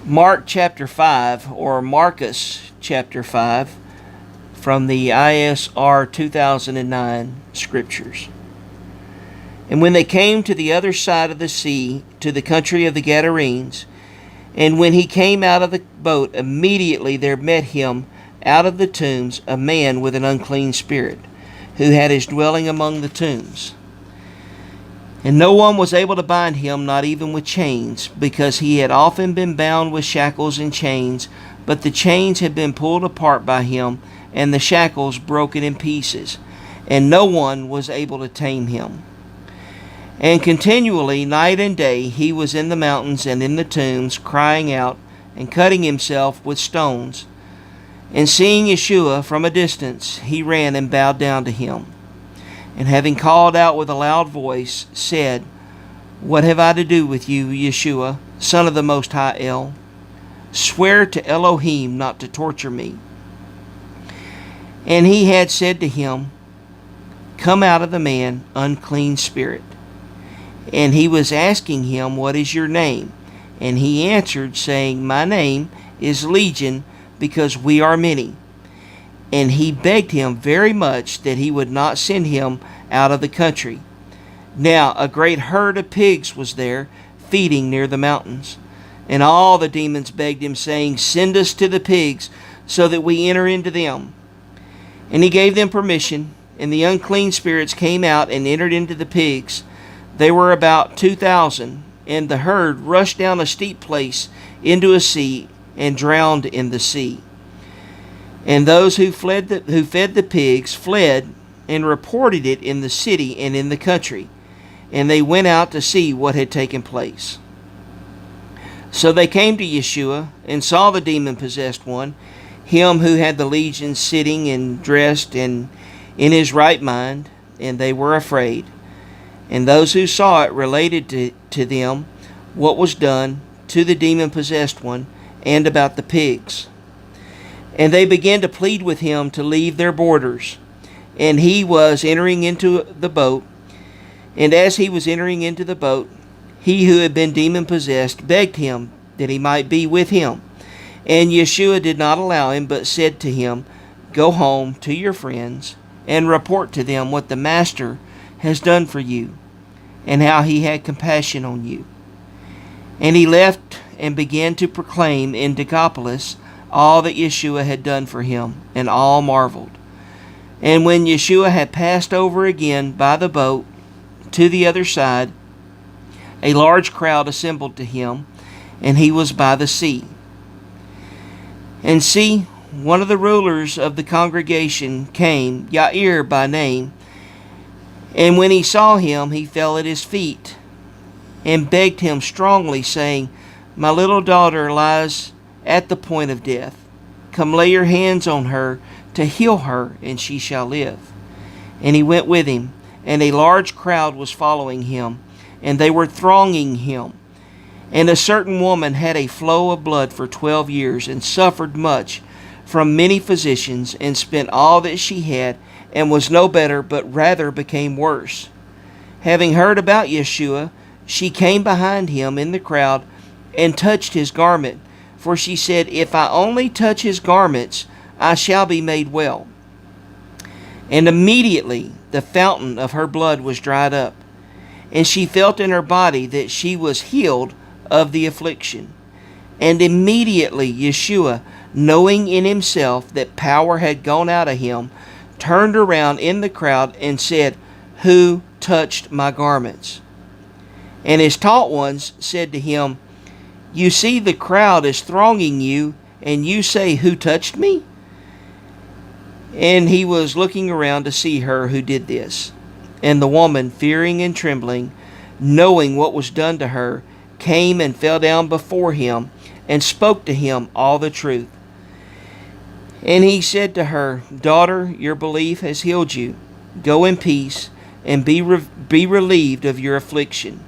Mark chapter 5, or Marqos chapter 5, from the ISR 2009 Scriptures. And when they came to the other side of the sea, to the country of the Gadarenes, and when he came out of the boat, immediately there met him out of the tombs a man with an unclean spirit, who had his dwelling among the tombs. And no one was able to bind him, not even with chains, because he had often been bound with shackles and chains, but the chains had been pulled apart by him, and the shackles broken in pieces, and no one was able to tame him. And continually, night and day, he was in the mountains and in the tombs, crying out and cutting himself with stones. And seeing Yeshua from a distance, he ran and bowed down to him. And having called out with a loud voice, said, "What have I to do with you, Yeshua, Son of the Most High El? Swear to Elohim not to torture me." And he had said to him, "Come out of the man, unclean spirit." And he was asking him, "What is your name?" And he answered, saying, "My name is Legion, because we are many." And he begged him very much that he would not send him out of the country. Now a great herd of pigs was there, feeding near the mountains. And all the demons begged him, saying, "Send us to the pigs, so that we enter into them." And he gave them permission, and the unclean spirits came out and entered into the pigs. They were about 2,000, and the herd rushed down a steep place into a sea and drowned in the sea. And those who fed the pigs fled and reported it in the city and in the country. And they went out to see what had taken place. So they came to Yeshua and saw the demon-possessed one, him who had the legion, sitting and dressed and in his right mind, and they were afraid. And those who saw it related to them what was done to the demon-possessed one and about the pigs. And they began to plead with him to leave their borders. And he was entering into the boat. And as he was entering into the boat, he who had been demon-possessed begged him that he might be with him. And Yeshua did not allow him, but said to him, "Go home to your friends and report to them what the Master has done for you, and how he had compassion on you." And he left and began to proclaim in Decapolis all that Yeshua had done for him, and all marveled. And when Yeshua had passed over again by the boat to the other side, a large crowd assembled to him, and he was by the sea. And see, one of the rulers of the congregation came, Yair by name, and when he saw him, he fell at his feet, and begged him strongly, saying, "My little daughter lies at the point of death. Come lay your hands on her to heal her, and she shall live." And he went with him, and a large crowd was following him, and they were thronging him. And a certain woman had a flow of blood for 12 years, and suffered much from many physicians, and spent all that she had, and was no better, but rather became worse. Having heard about Yeshua, she came behind him in the crowd, and touched his garment. For she said, "If I only touch his garments, I shall be made well." And immediately the fountain of her blood was dried up, and she felt in her body that she was healed of the affliction. And immediately Yeshua, knowing in himself that power had gone out of him, turned around in the crowd and said, "Who touched my garments?" And his taught ones said to him, "You see the crowd is thronging you, and you say, 'Who touched me?'" And he was looking around to see her who did this. And the woman, fearing and trembling, knowing what was done to her, came and fell down before him, and spoke to him all the truth. And he said to her, "Daughter, your belief has healed you. Go in peace, and be relieved of your affliction."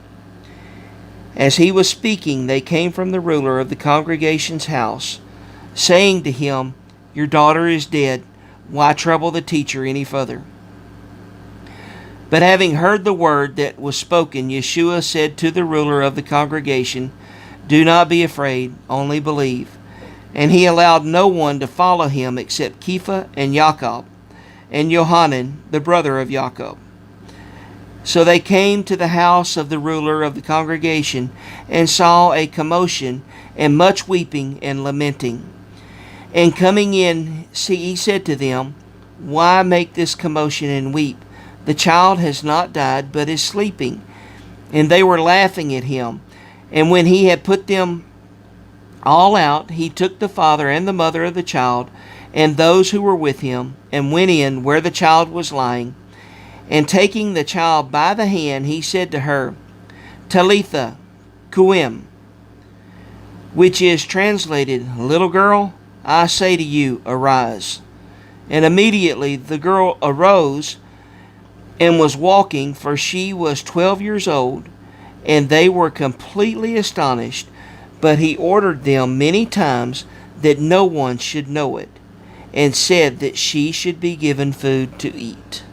As he was speaking, they came from the ruler of the congregation's house, saying to him, "Your daughter is dead. Why trouble the teacher any further?" But having heard the word that was spoken, Yeshua said to the ruler of the congregation, Do not be afraid, only believe." And he allowed no one to follow him except Kepha and Jacob, and Johanan, the brother of Jacob. So they came to the house of the ruler of the congregation, and saw a commotion, and much weeping and lamenting. And coming in, he said to them, "Why make this commotion and weep? The child has not died, but is sleeping." And they were laughing at him. And when he had put them all out, he took the father and the mother of the child, and those who were with him, and went in where the child was lying. And taking the child by the hand, he said to her, "Talitha Koum," which is translated, "Little girl, I say to you, arise." And immediately the girl arose and was walking, for she was 12 years old, and they were completely astonished. But he ordered them many times that no one should know it, and said that she should be given food to eat.